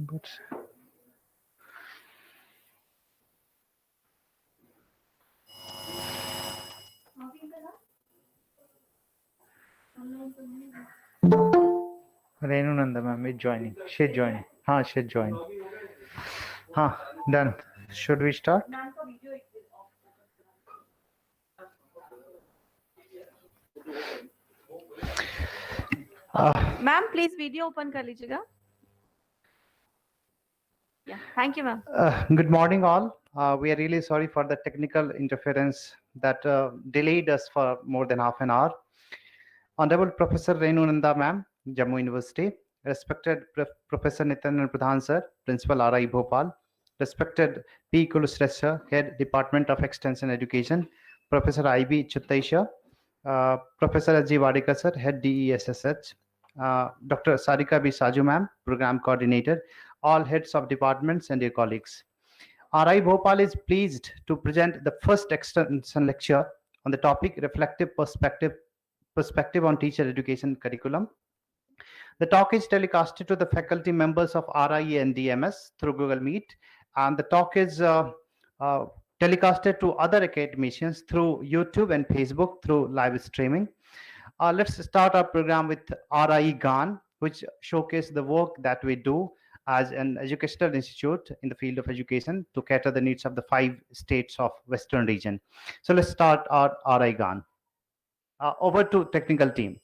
But Renunanda ma'am is joining. She's joining. She's joined. Done. Should we start? Ma'am please video open कर लीजिएगा. Yeah, thank you, ma'am. Good morning, all. We are really sorry for the technical interference that delayed us for more than half an hour. Honorable Professor Renunanda ma'am, Jammu University. Respected Professor Nityanand Pradhan sir, Principal RI Bhopal. Respected P. Kulusresha, Head Department of Extension Education. Professor I.B. Chittaisha. Professor Ajay Wadekar sir, Head DESSH. Dr. Sarika B. Saju ma'am, Program Coordinator. All heads of departments and your colleagues. RI Bhopal is pleased to present the first extension lecture on the topic Reflective Perspective on Teacher Education Curriculum. The talk is telecasted to the faculty members of RI and DMS through Google Meet, and the talk is telecasted to other academicians through YouTube and Facebook through live streaming. Let's start our program with RI GAN, which showcases the work that we do as an educational institute in the field of education to cater the needs of the 5 states of Western region. So let's start our RI GAN. Over to technical team.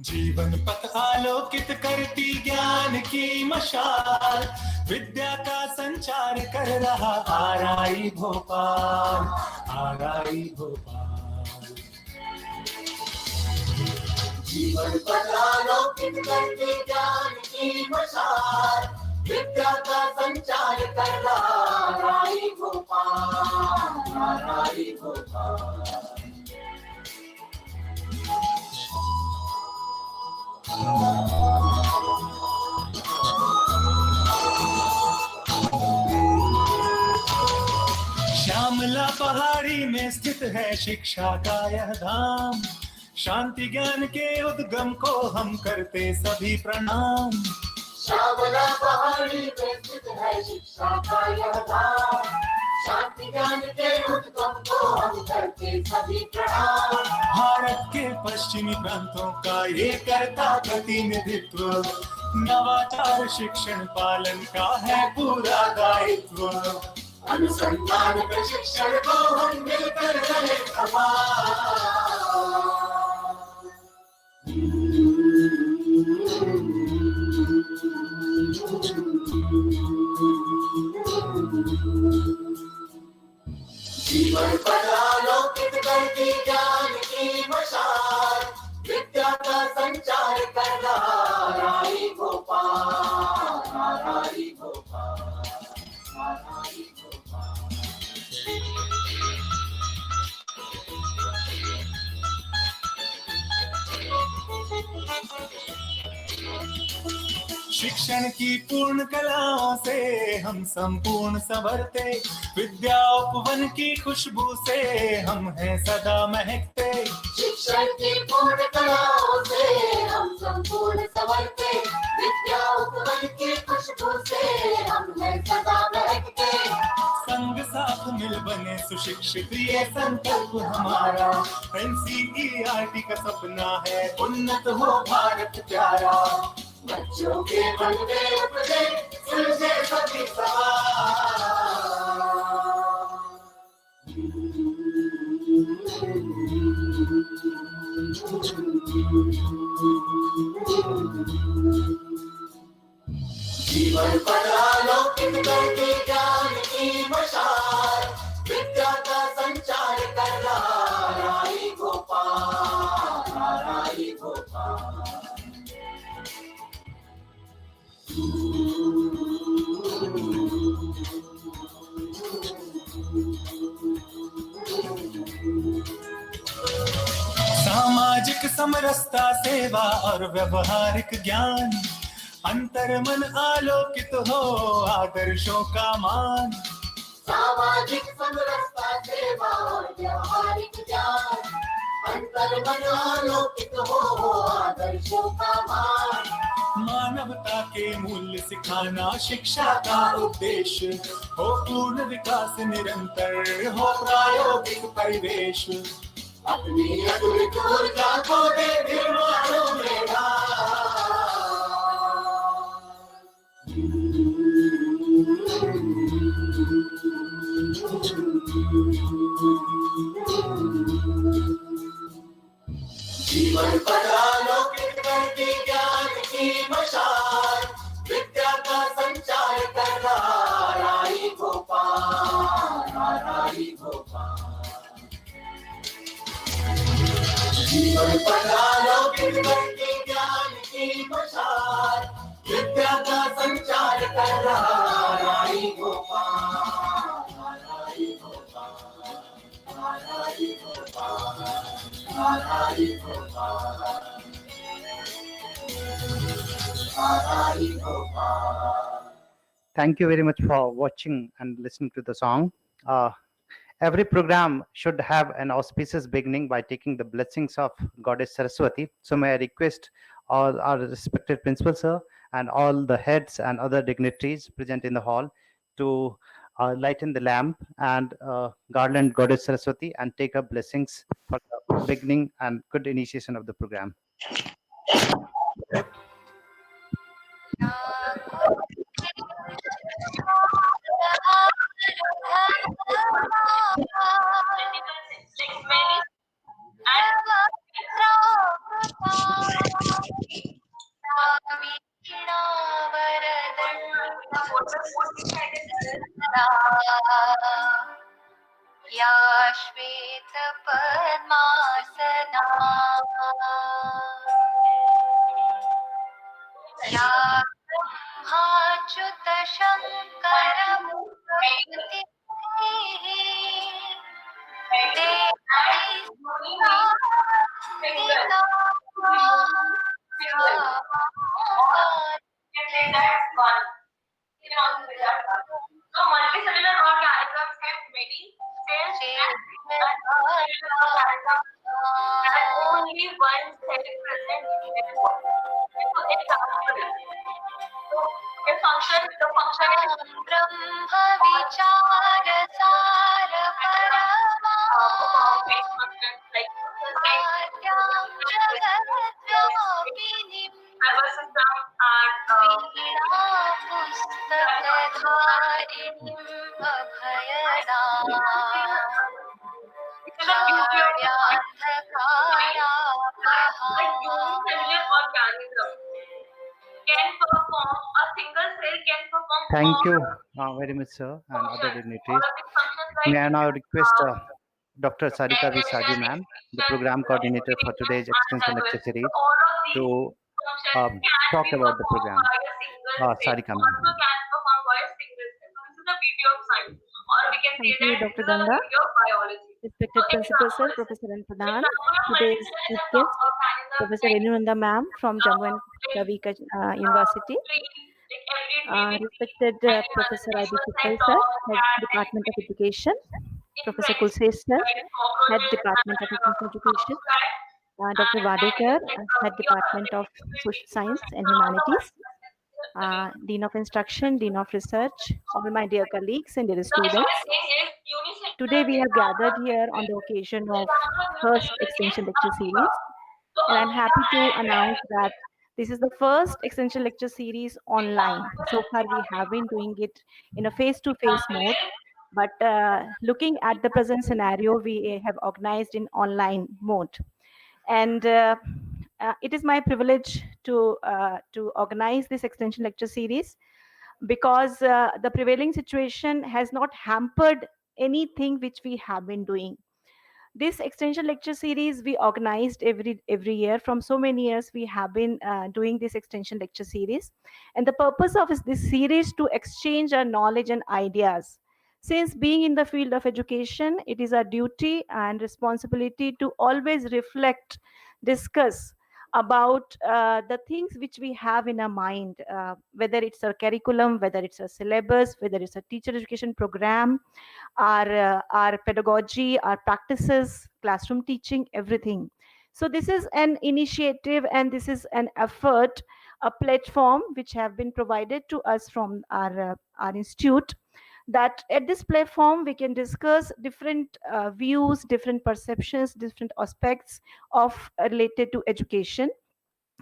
जीवन पथ आलोकित करती ज्ञान की मशाल, विद्या का संचार कर रहा आरआई भोपाल, आरआई भोपाल। जीवन पथ आलोकित करती ज्ञान की मशाल, विद्या का संचार कर रहा आरआई भोपाल, आरआई भोपाल। श्यामला पहाड़ी में स्थित है शिक्षा का यह धाम, शांति ज्ञान के उद्गम को हम करते सभी प्रणाम। श्यामला पहाड़ी में स्थित है शिक्षा का यह धाम, शांति ज्ञान के उद्गम को हम करते सभी प्रणाम। भारत के पश्चिमी प्रांतों का ये करता प्रतिनिधित्व, नवाचार शिक्षण पालन का है पूरा दायित्व। अनुसंधान प्रशिक्षण को हम मिलकर करें समान। जीवन पर आलोकित करती ज्ञान की मशाल, विद्या का संचार कर रहा RI Bhopal, RI Bhopal, RI Bhopal. शिक्षण की पूर्ण कलाओं से हम संपूर्ण संवरते, विद्या उपवन की खुशबू से हम हैं सदा महकते। शिक्षण की पूर्ण कलाओं से हम संपूर्ण संवरते, विद्या उपवन की खुशबू से हम हैं सदा महकते। संग साथ मिल बने सुशिक्षित ये संकल्प हमारा, एनसीईआरटी का सपना है उन्नत हो भारत प्यारा। बच्चों के मन में उपजे सुलझे सभी सवाल। जीवन पर आलोकित करती ज्ञान की मशाल, विद्या का संचार कर रहा आरआई भोपाल, आरआई भोपाल। सामाजिक समरसता सेवा और व्यवहारिक ज्ञान, अंतर मन आलोकित हो आदर्शों का मान। सामाजिक समरसता सेवा और व्यवहारिक ज्ञान, अंतर मन आलोकित हो आदर्शों का मान। मानवता के मूल्य सिखाना शिक्षा का उद्देश्य, हो पूर्ण विकास निरंतर, हो प्रायोगिक परिवेश। अपनी अतुलित ऊर्जा को दे निर्माणों में जीवन पर आलोकित करती ज्ञान की मशाल, विद्या का संचार कर रहा राई भोपाल, राई भोपाल। जीवन पर आलोकित करती ज्ञान की मशाल, विद्या का संचार कर रहा राई भोपाल, राई भोपाल, राई भोपाल, राई भोपाल, राई Bhopal. Thank you very much for watching and listening to the song. Every program should have an auspicious beginning by taking the blessings of Goddess Saraswati. So may I request all our respected principal sir and all the heads and other dignitaries present in the hall to lighten the lamp and garland Goddess Saraswati and take up blessings for the beginning and good initiation of the program. या श्वेत पद्मासना या ब्रह्माच्युत Shankar So multicellular organisms have many cells and only one cell present in their body. So example, so the function is Brahma vichar sar parama basic functions like nervous system and it is a beauty of the unicellular organism can perform a single cell can perform Thank all you very much, sir, and other functions. dignitaries. All of these functions May I like now request Dr. Sarika V. digestion, Saji, ma'am, the program coordinator for today's and extension lecture nervous. series, So all of these to functions can talk be about the performed program. by a single cell. Sarika, ma'am. Also can perform by a single cell. So this is the beauty of science, or we can say Thank you, that Dr. this is the Ganga. beauty of biology. Respected So Principal Sir, example, Professor N. Pradhan, example of today's multicellular chief guest, organisms Professor like Renunanda Ma'am from Jammu and tree, Kashmir University, tree, like every tree, respected Professor I.B. animals Chikkal like Sir, dogs, Head cats, Department of elephants, Education, Professor insects, Kulsesh Sir, like Head cockroaches Department of Technical Education, Dr. and Wadekar, animals like Head Department of Social Science and Humanities, Dean of Instruction, Dean of Research, all my dear colleagues and dear students. Today we have gathered here on the occasion of first extension lecture series, and I'm happy to announce that this is the first extension lecture series online. So far we have been doing it in a face-to-face mode, but looking at the present scenario, we have organized in online mode. And it is my privilege to organize this extension lecture series, because the prevailing situation has not hampered anything which we have been doing. This extension lecture series we organized every year. From so many years we have been doing this extension lecture series, and the purpose of this series to exchange our knowledge and ideas. Since being in the field of education, it is our duty and responsibility to always reflect, discuss about the things which we have in our mind, whether it's a curriculum, whether it's a syllabus, whether it's a teacher education program, our pedagogy, our practices, classroom teaching, everything. So this is an initiative and this is an effort, a platform which have been provided to us from our institute, that at this platform we can discuss different views, different perceptions, different aspects of related to education,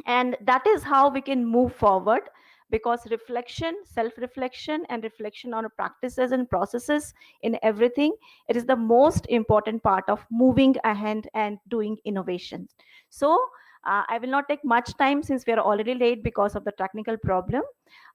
and that is how we can move forward, because reflection, self reflection and reflection on practices and processes in everything, it is the most important part of moving ahead and doing innovations. So I will not take much time since we are already late because of the technical problem.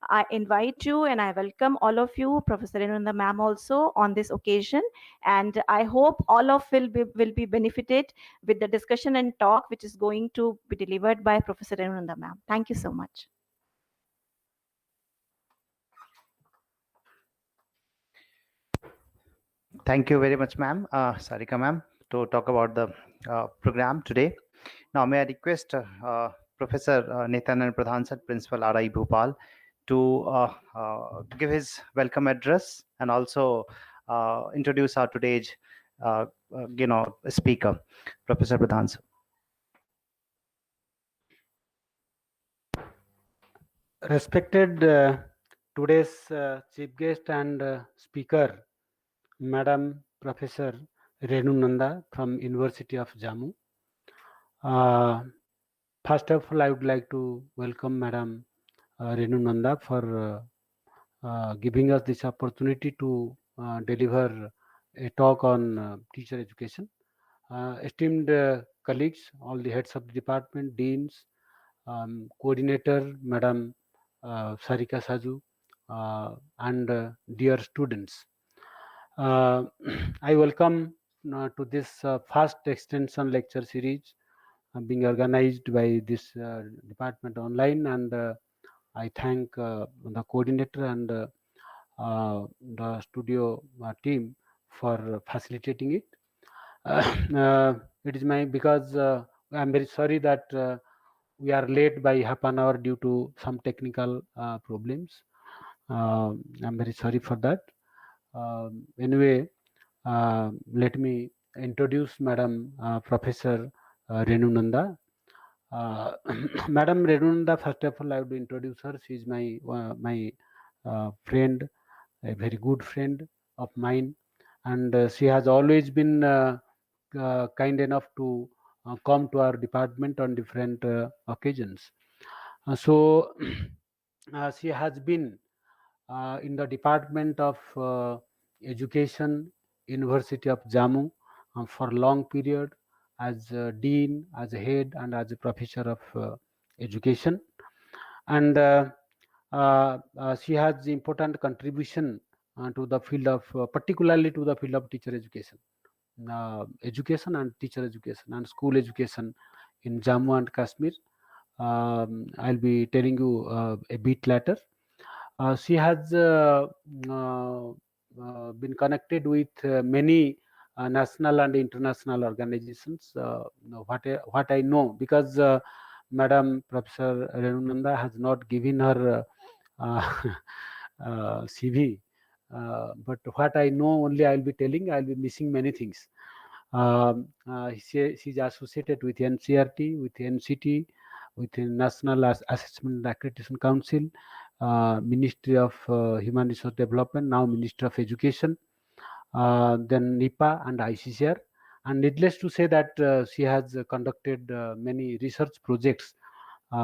I invite you and I welcome all of you, Professor Inanda ma'am also on this occasion, and I hope all of will be benefited with the discussion and talk which is going to be delivered by Professor Inanda ma'am. Thank you so much. Thank you very much, ma'am, Sarika ma'am, to talk about the program today. Now, may I request Professor Nityanand Pradhan sir, Principal RI Bhopal, to give his welcome address and also introduce our today's, speaker, Professor Pradhan sir. Respected today's chief guest and speaker, Madam Professor Renu Nanda from University of Jammu. First of all, I would like to welcome Madam Renu Nanda for giving us this opportunity to deliver a talk on teacher education. Esteemed colleagues, all the heads of the department, deans, coordinator, Madam Sarika Saju, and dear students. I welcome to this first extension lecture series being organized by this department online, and I thank the coordinator and the studio team for facilitating it. It is because I'm very sorry that we are late by half an hour due to some technical problems. I'm very sorry for that. Anyway, let me introduce Madam Professor Renu Nanda. Madam Renu Nanda, first of all, I would introduce her. She is my friend, a very good friend of mine, and she has always been kind enough to come to our department on different occasions. So she has been in the Department of Education, University of Jammu for a long period as dean, as a head, and as a professor of education. And she has important contribution to the field of, particularly to the field of teacher education. Education and teacher education and school education in Jammu and Kashmir. I'll be telling you a bit later. She has been connected with many national and international organizations. What I know, because Madam Professor Renu Nanda has not given her CV. But what I know only I'll be telling. I'll be missing many things. She's associated with NCRT, with NCT, with the National Assessment and Accreditation Council, Ministry of Human Resource Development, now Ministry of Education, then NIPA and ICCR. And needless to say that she has conducted many research projects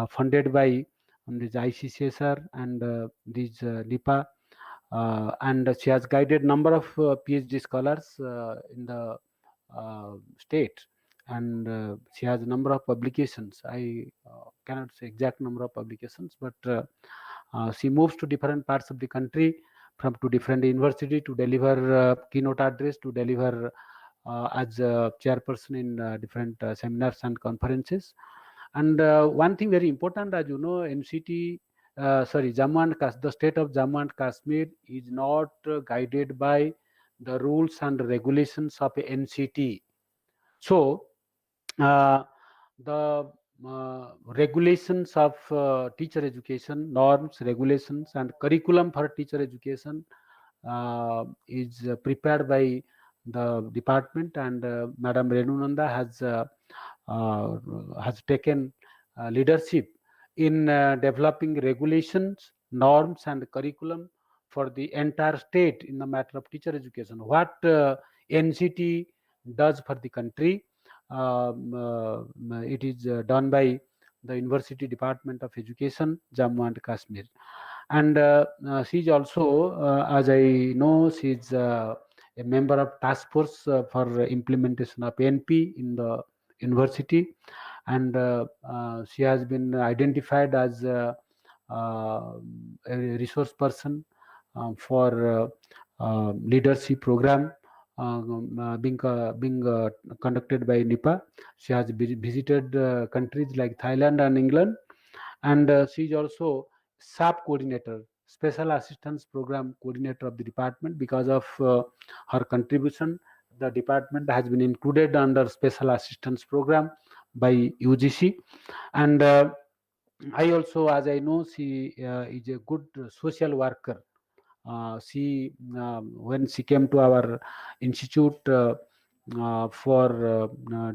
funded by this ICCSR and these NIPA, and she has guided number of PhD scholars in the state, and she has a number of publications. I cannot say exact number of publications, but she moves to different parts of the country, to different university to deliver keynote address, to deliver as a chairperson in different seminars and conferences. And one thing very important, as you know, Jammu and Kashmir, the state of Jammu and Kashmir is not guided by the rules and regulations of NCT. So the regulations of teacher education, norms, regulations, and curriculum for teacher education is prepared by the department, and Madam Renunanda uh, has taken leadership in developing regulations, norms, and curriculum for the entire state in the matter of teacher education. What NCT does for the country, it is done by the University Department of Education, Jammu and Kashmir. And she is also, as I know, she is a member of task force for implementation of NP in the university, and she has been identified as a resource person for leadership program being conducted by NIPA. She has visited countries like Thailand and England, and she is also SAP coordinator, Special Assistance Program coordinator of the department. Because of her contribution, the department has been included under Special Assistance Program by UGC. And I also, as I know, she is a good social worker. When she came to our institute for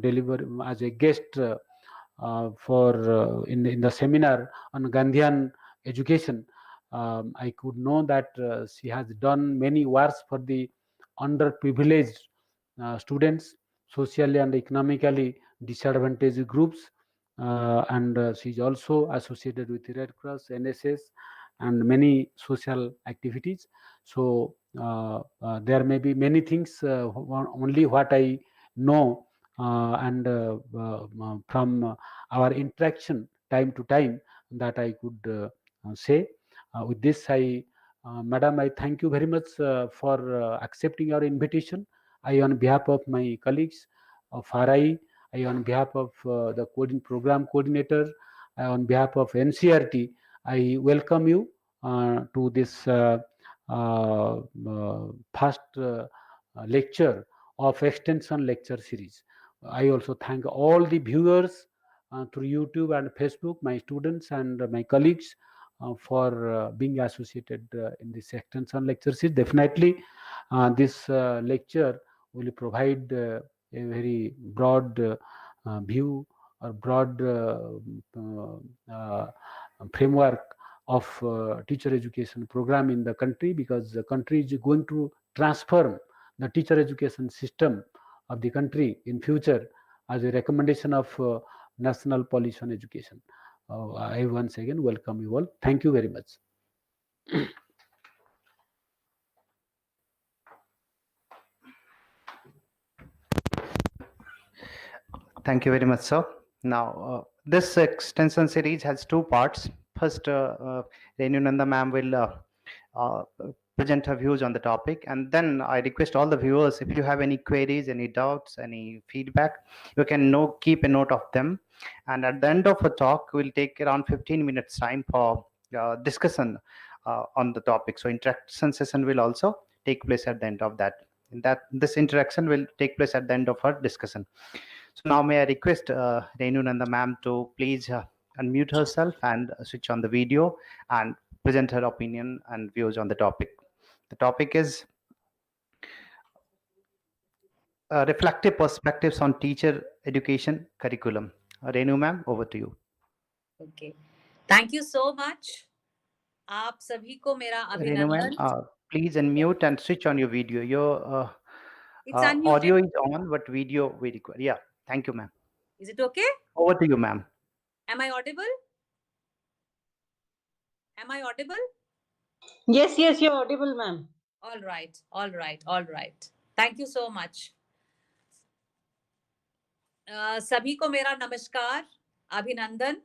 deliver as a guest for in the seminar on Gandhian education, I could know that she has done many works for the underprivileged students, socially and economically disadvantaged groups, and she is also associated with the Red Cross, NSS, and many social activities. So there may be many things, only what I know, and from our interaction time to time, that I could say. With this, Madam, I thank you very much for accepting our invitation. I, on behalf of my colleagues of RI, I, on behalf of the program coordinator, on behalf of NCRT, I welcome you to this first lecture of extension lecture series. I also thank all the viewers through YouTube and Facebook, my students and my colleagues, for being associated in this extension lecture series. Definitely, this lecture will provide a very broad view or broad framework of teacher education program in the country, because the country is going to transform the teacher education system of the country in future as a recommendation of national policy on education. I once again welcome you all. Thank you very much. Thank you very much, sir. Now, this extension series has two parts. First, Renunanda ma'am will uh, present her views on the topic, and then I request all the viewers, if you have any queries, any doubts, any feedback, you can keep a note of them. And at the end of the talk, we'll take around 15 minutes time for discussion on the topic. So interaction session will also take place at the end of that. This interaction will take place at the end of our discussion. So now may I request Renunanda ma'am to please unmute herself and switch on the video and present her opinion and views on the topic. The topic is reflective perspectives on teacher education curriculum. Renu ma'am, over to you. Okay. Thank you so much. आप सभी को मेरा Renu ma'am, अभिनंदन. please unmute and switch on your video. Your It's unmuted. audio is on, but video we require. Yeah, thank you, ma'am. Is it okay? Over to you, ma'am. Am I audible? Am I audible? Yes, you're audible, ma'am. All right. Thank you so much. सभी को मेरा नमस्कार, अभिनंदन.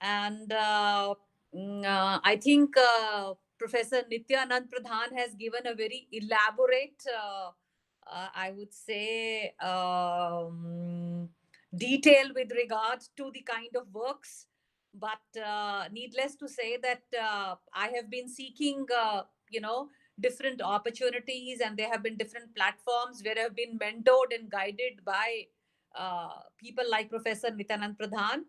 And I think Professor Nityanand Pradhan has given a very elaborate I would say, detail with regard to the kind of works. But needless to say that I have been seeking, different opportunities, and there have been different platforms where I've been mentored and guided by people like Professor Nityanand Pradhan,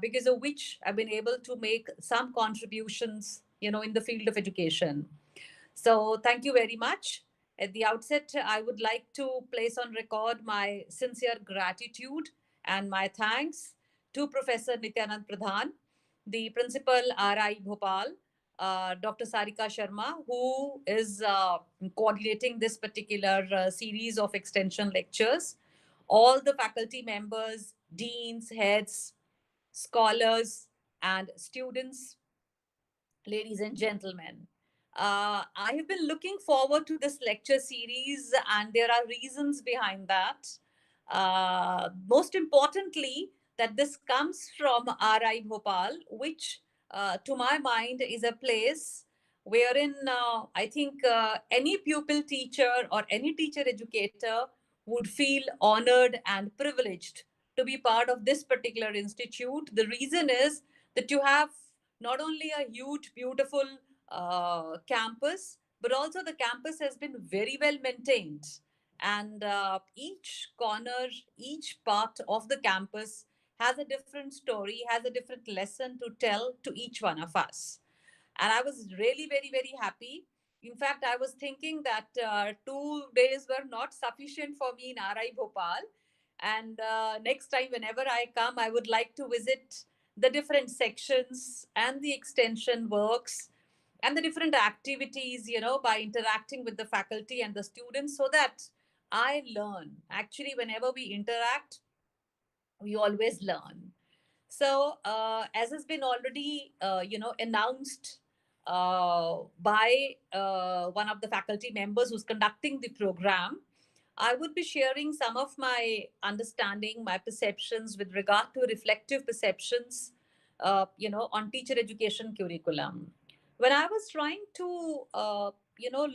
because of which I've been able to make some contributions, in the field of education. So thank you very much. At the outset, I would like to place on record my sincere gratitude and my thanks to Professor Nityanand Pradhan, the principal RI Bhopal, Dr. Sarika Sharma, who is coordinating this particular series of extension lectures, all the faculty members, deans, heads, scholars, and students, ladies and gentlemen. I have been looking forward to this lecture series, and there are reasons behind that. Most importantly, that this comes from RI Bhopal, which, to my mind, is a place wherein I think any pupil teacher or any teacher educator would feel honored and privileged to be part of this particular institute. The reason is that you have not only a huge, beautiful campus, but also the campus has been very well maintained. And each corner, each part of the campus has a different story, has a different lesson to tell to each one of us. And I was really very, very happy. In fact, I was thinking that 2 days were not sufficient for me in RI Bhopal. And next time, whenever I come, I would like to visit the different sections and the extension works and the different activities, by interacting with the faculty and the students, so that I learn. Actually, whenever we interact, we always learn. So, as has been already, announced by one of the faculty members who's conducting the program, I would be sharing some of my understanding, my perceptions with regard to reflective perceptions, on teacher education curriculum. When I was trying to,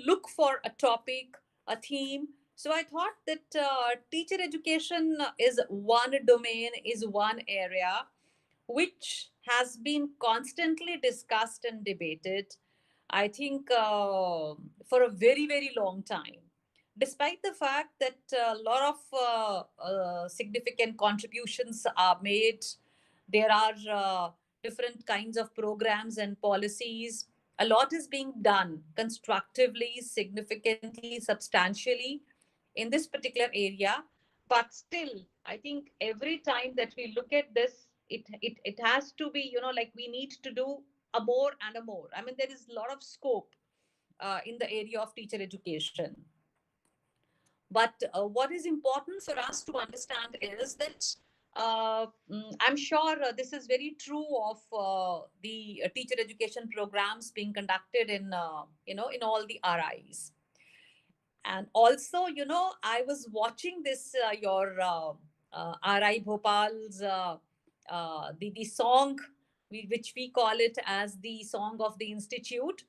look for a topic, a theme, so I thought that teacher education is one domain, is one area which has been constantly discussed and debated, I think, for a very, very long time. Despite the fact that a lot of significant contributions are made, there are different kinds of programs and policies. A lot is being done constructively, significantly, substantially in this particular area. But still, I think every time that we look at this, it has to be, like we need to do a more and a more. I mean, there is a lot of scope in the area of teacher education. But what is important for us to understand is that I'm sure this is very true of the teacher education programs being conducted in, in all the RIs. And also, I was watching this, your RI Bhopal's, the song, which we call it as the song of the institute.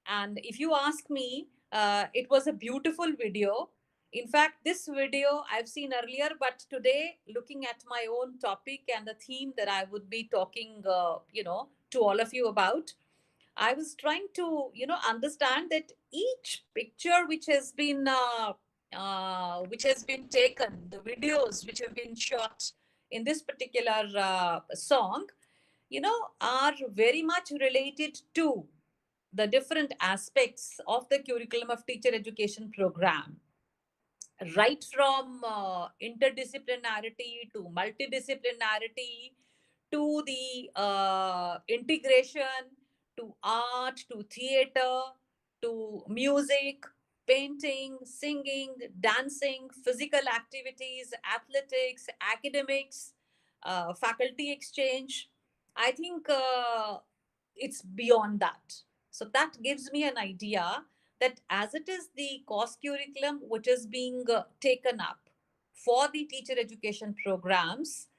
And if you ask me, it was a beautiful video. In fact, this video I've seen earlier, but today, looking at my own topic and the theme that I would be talking, to all of you about, I was trying to, understand that each picture which has been taken, the videos which have been shot in this particular song, are very much related to the different aspects of the curriculum of teacher education program, right from interdisciplinarity to multidisciplinarity to the integration to art to theater to music, painting, singing, dancing, physical activities, athletics, academics, faculty exchange. I think it's beyond that. So that gives me an idea that as it is the course curriculum which is being taken up for the teacher education programs,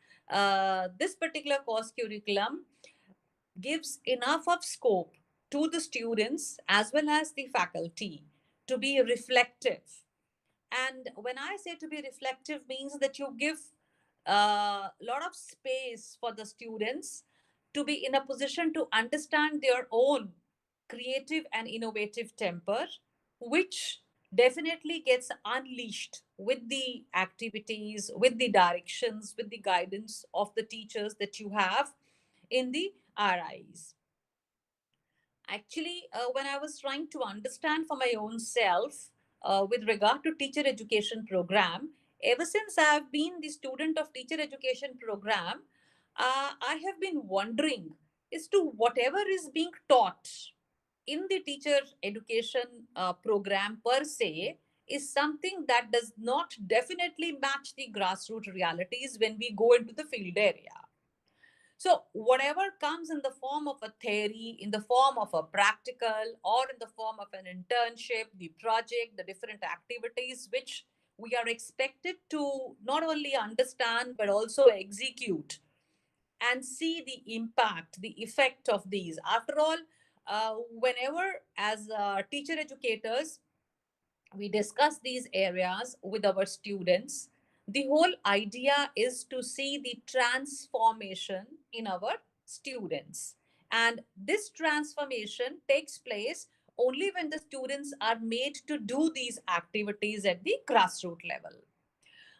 this particular course curriculum gives enough of scope to the students as well as the faculty to be reflective, And when I say to be reflective, means that you give a lot of space for the students to be in a position to understand their own creative and innovative temper, which definitely gets unleashed with the activities, with the directions, with the guidance of the teachers that you have in the RIs. Actually, when I was trying to understand for my own self with regard to teacher education program, ever since I have been the student of teacher education program, I have been wondering as to whatever is being taught in the teacher education program per se is something that does not definitely match the grassroots realities when we go into the field area. So, whatever comes in the form of a theory, in the form of a practical, or in the form of an internship, the project, the different activities which we are expected to not only understand but also execute and see the impact, the effect of these. After all, whenever as teacher educators, we discuss these areas with our students, the whole idea is to see the transformation in our students. And this transformation takes place only when the students are made to do these activities at the grassroots level.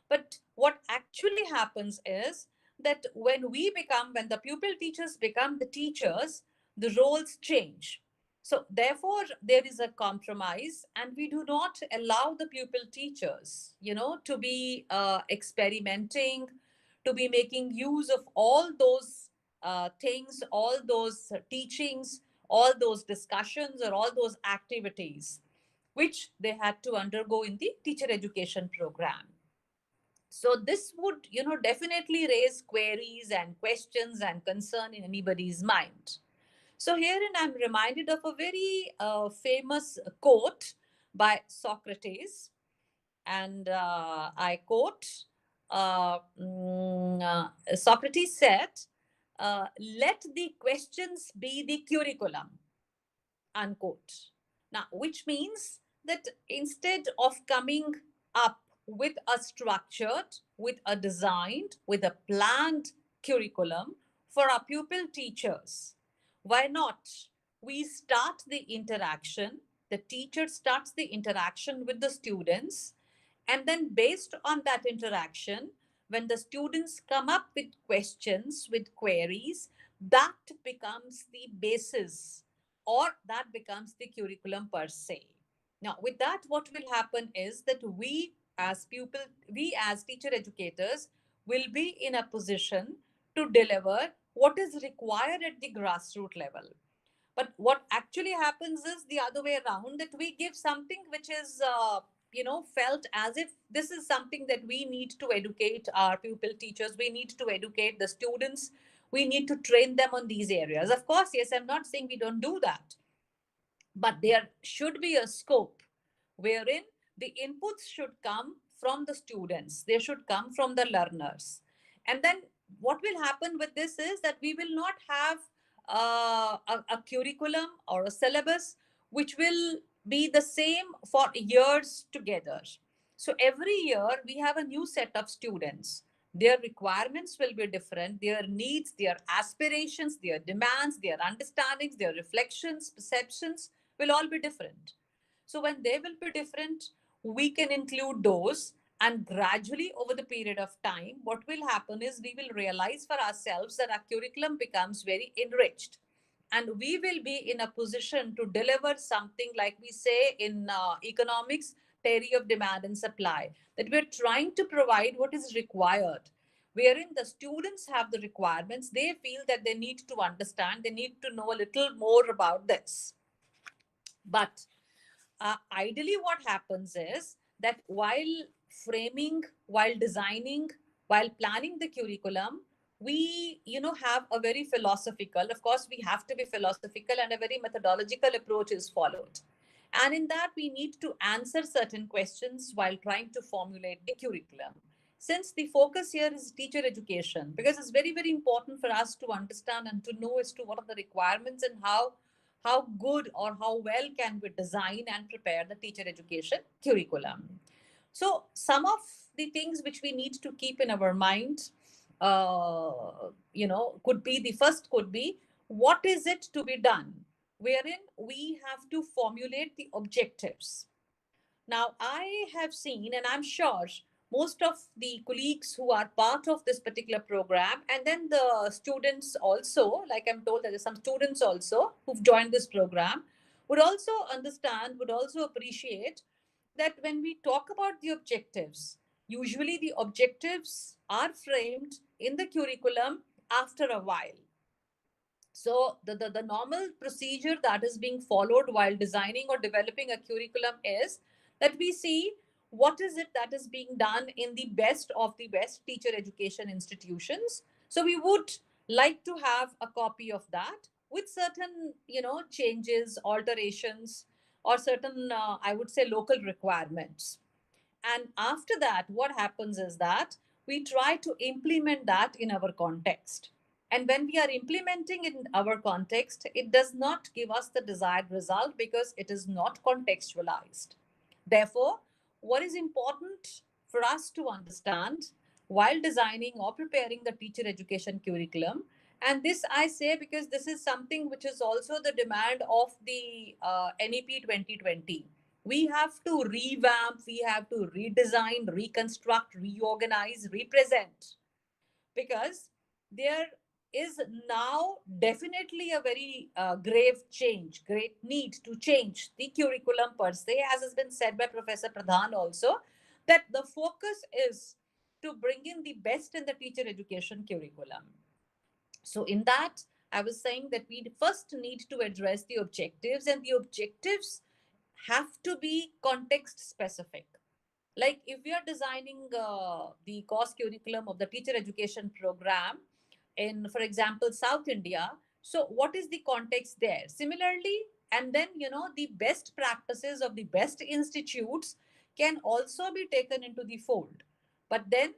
But what actually happens is that when the pupil teachers become the teachers, the roles change. So, therefore, there is a compromise, and we do not allow the pupil teachers, to be experimenting, to be making use of all those things, all those teachings, all those discussions, or all those activities which they had to undergo in the teacher education program. So this would definitely raise queries and questions and concern in anybody's mind. So herein I'm reminded of a very famous quote by Socrates, and I quote, Socrates said, let the questions be the curriculum, unquote. Now, which means that instead of coming up with a structured, with a designed, with a planned curriculum for our pupil teachers, why not we start the interaction, the teacher starts the interaction with the students, and then based on that interaction, when the students come up with questions, with queries, that becomes the basis, or that becomes the curriculum per se. Now, with that, what will happen is that we as teacher educators will be in a position to deliver what is required at the grassroots level. But what actually happens is the other way around, that we give something which is felt as if this is something that we need to educate our pupil teachers, we need to educate the students, we need to train them on these areas. Of course, yes, I'm not saying we don't do that, but there should be a scope wherein the inputs should come from the students, they should come from the learners. And then what will happen with this is that we will not have a curriculum or a syllabus which will be the same for years together. So every year we have a new set of students. Their requirements will be different, their needs, their aspirations, their demands, their understandings, their reflections, perceptions will all be different. So when they will be different, we can include those. And gradually, over the period of time, what will happen is we will realize for ourselves that our curriculum becomes very enriched. And we will be in a position to deliver something like we say in economics, theory of demand and supply, that we're trying to provide what is required, wherein the students have the requirements, they feel that they need to understand, they need to know a little more about this. But ideally, what happens is that while framing, while designing, while planning the curriculum, we have a very philosophical, of course we have to be philosophical, and a very methodological approach is followed. And in that, we need to answer certain questions while trying to formulate the curriculum. Since the focus here is teacher education, because it's very, very important for us to understand and to know as to what are the requirements and how good or how well can we design and prepare the teacher education curriculum. So some of the things which we need to keep in our mind, could be, the first could be, what is it to be done, wherein we have to formulate the objectives. Now, I have seen, and I'm sure most of the colleagues who are part of this particular program, and then the students also, like I'm told that there's some students also who've joined this program, would also understand, would also appreciate that when we talk about the objectives, usually the objectives are framed in the curriculum after a while. So the normal procedure that is being followed while designing or developing a curriculum is that we see what is it that is being done in the best of the best teacher education institutions. So we would like to have a copy of that with certain, changes, alterations, or certain, I would say, local requirements. And after that, what happens is that we try to implement that in our context. And when we are implementing in our context, it does not give us the desired result because it is not contextualized. Therefore, what is important for us to understand while designing or preparing the teacher education curriculum, and this I say because this is something which is also the demand of the NEP 2020. We have to revamp, we have to redesign, reconstruct, reorganize, represent, because there is now definitely a very grave change, great need to change the curriculum per se, as has been said by Professor Pradhan also, that the focus is to bring in the best in the teacher education curriculum. So, in that, I was saying that we first need to address the objectives, and the objectives have to be context specific. Like if we are designing the course curriculum of the teacher education program in, for example, South India, so what is the context there? Similarly, and then, the best practices of the best institutes can also be taken into the fold. But then,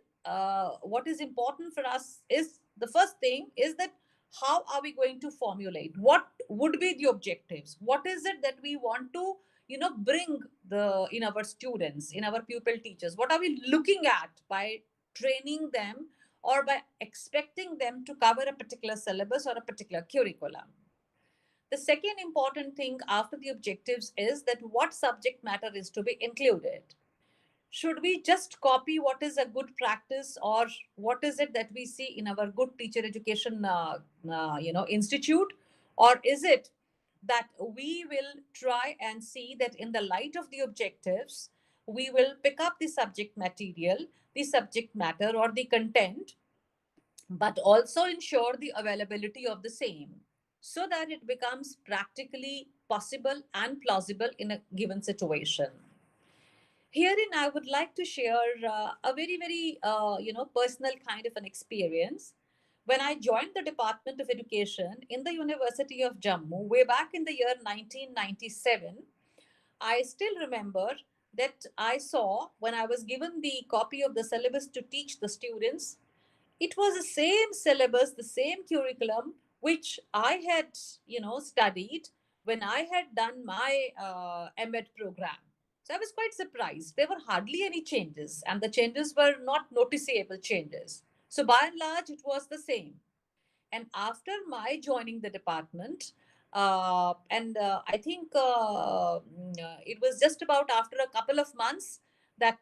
what is important for us is, the first thing is that how are we going to formulate, what would be the objectives, what is it that we want to, bring the in our students, in our pupil teachers, what are we looking at by training them or by expecting them to cover a particular syllabus or a particular curriculum. The second important thing after the objectives is that what subject matter is to be included. Should we just copy what is a good practice, or what is it that we see in our good teacher education institute, or is it that we will try and see that in the light of the objectives we will pick up the subject material, the subject matter, or the content, but also ensure the availability of the same so that it becomes practically possible and plausible in a given situation. Herein, I would like to share a very, very, personal kind of an experience. When I joined the Department of Education in the University of Jammu, way back in the year 1997, I still remember that I saw, when I was given the copy of the syllabus to teach the students, it was the same syllabus, the same curriculum which I had, studied when I had done my MEd program. So I was quite surprised. There were hardly any changes, and the changes were not noticeable changes. So by and large, it was the same. And after my joining the department, and I think it was just about after a couple of months that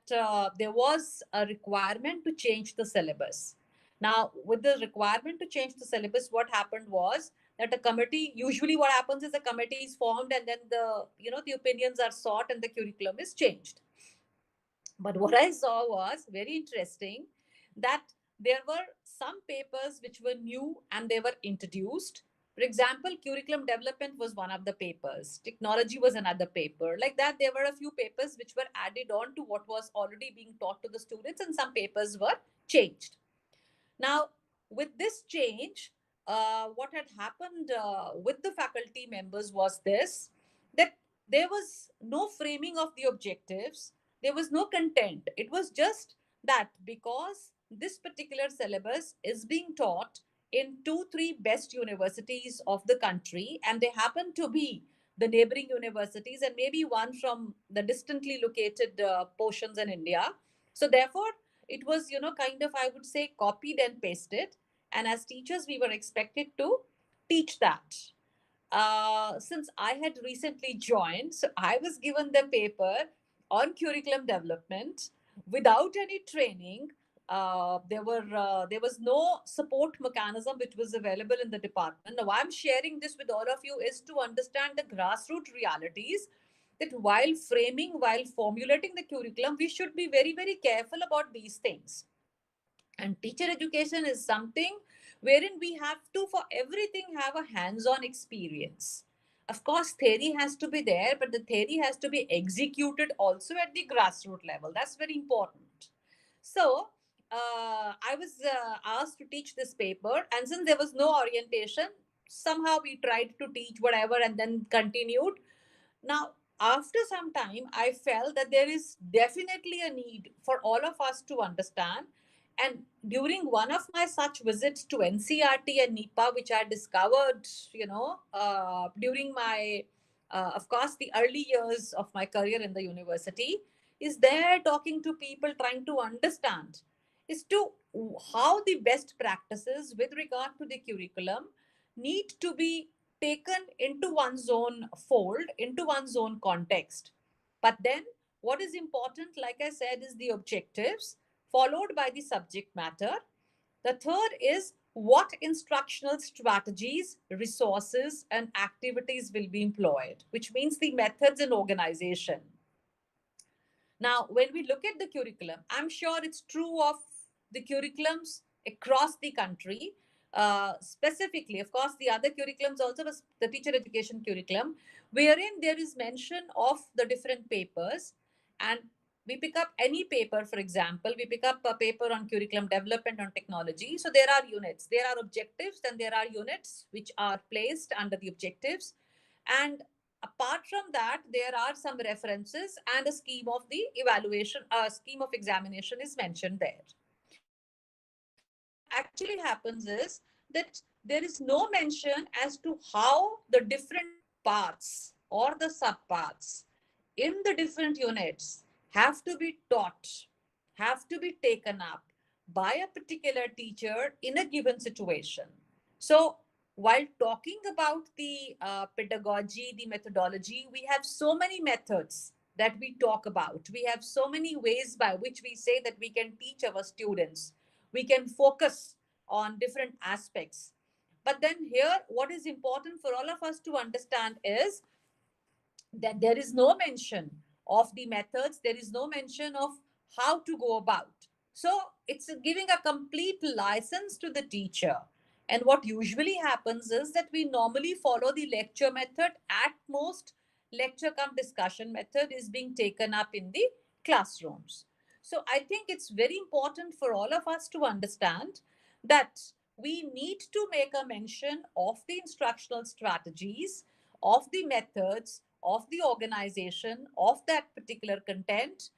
there was a requirement to change the syllabus. Now, with the requirement to change the syllabus, what happened was that a committee, usually what happens is a committee is formed, and then the opinions are sought and the curriculum is changed. But what I saw was very interesting, that there were some papers which were new and they were introduced. For example, curriculum development was one of the papers, technology was another paper. Like that, there were a few papers which were added on to what was already being taught to the students, and some papers were changed. Now, with this change, what had happened with the faculty members was this, that there was no framing of the objectives, there was no content. It was just that because this particular syllabus is being taught in two, three best universities of the country, and they happen to be the neighboring universities and maybe one from the distantly located portions in India. So therefore, it was, kind of, I would say, copied and pasted. And as teachers, we were expected to teach that. Since I had recently joined, so I was given the paper on curriculum development without any training. There was no support mechanism which was available in the department. Now I'm sharing this with all of you is to understand the grassroots realities, that while framing, while formulating the curriculum, we should be very, very careful about these things. And teacher education is something wherein we have to, for everything, have a hands-on experience. Of course, theory has to be there, but the theory has to be executed also at the grassroots level. That's very important. So, I was asked to teach this paper, and since there was no orientation, somehow we tried to teach whatever and then continued. Now, after some time, I felt that there is definitely a need for all of us to understand. And during one of my such visits to NCRT and NEPA, which I discovered, during my, of course, the early years of my career in the university, is there talking to people, trying to understand, is to how the best practices with regard to the curriculum need to be taken into one's own fold, into one's own context. But then, what is important, like I said, is the objectives, followed by the subject matter. The third is what instructional strategies, resources, and activities will be employed, which means the methods and organization. Now, when we look at the curriculum, I'm sure it's true of the curriculums across the country. Specifically, of course, the other curriculums also was the teacher education curriculum, wherein there is mention of the different papers. And we pick up any paper, for example, we pick up a paper on curriculum development on technology. So there are units, there are objectives, then there are units which are placed under the objectives. And apart from that, there are some references and a scheme of the evaluation, a scheme of examination is mentioned there. What actually happens is that there is no mention as to how the different parts or the subparts in the different units have to be taught, have to be taken up by a particular teacher in a given situation. So while talking about the pedagogy, the methodology, we have so many methods that we talk about. We have so many ways by which we say that we can teach our students. We can focus on different aspects. But then here, what is important for all of us to understand is that there is no mention of the methods, there is no mention of how to go about. So it's giving a complete license to the teacher. And what usually happens is that we normally follow the lecture method. At most, lecture come discussion method is being taken up in the classrooms. So I think it's very important for all of us to understand that we need to make a mention of the instructional strategies, of the methods, of the organization, of that particular content,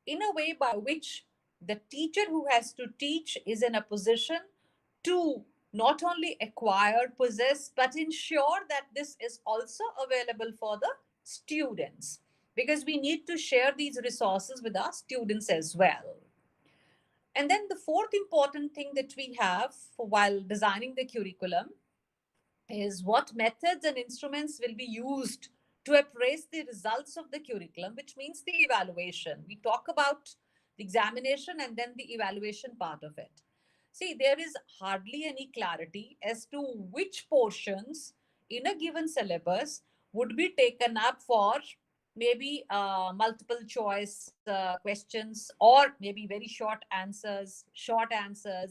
in a way by which the teacher who has to teach is in a position to not only acquire, possess, but ensure that this is also available for the students, because we need to share these resources with our students as well. And then the fourth important thing that we have while designing the curriculum is what methods and instruments will be used to appraise the results of the curriculum, which means the evaluation. We talk about the examination and then the evaluation part of it. See, there is hardly any clarity as to which portions in a given syllabus would be taken up for maybe multiple choice questions, or maybe very short answers,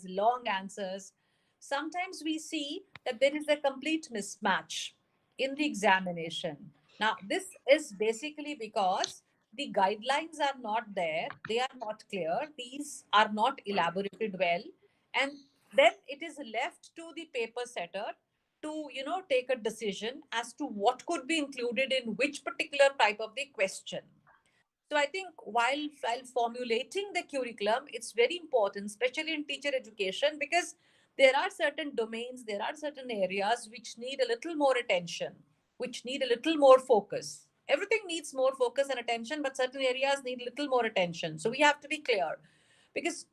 long answers. Sometimes we see that there is a complete mismatch in the examination. Now, this is basically because the guidelines are not there, they are not clear, these are not elaborated well, and then it is left to the paper setter to take a decision as to what could be included in which particular type of the question. So I think while formulating the curriculum, it's very important, especially in teacher education, because there are certain domains, there are certain areas which need a little more attention. which need a little more focus. Everything needs more focus and attention, but certain areas need little more attention. So we have to be clear, because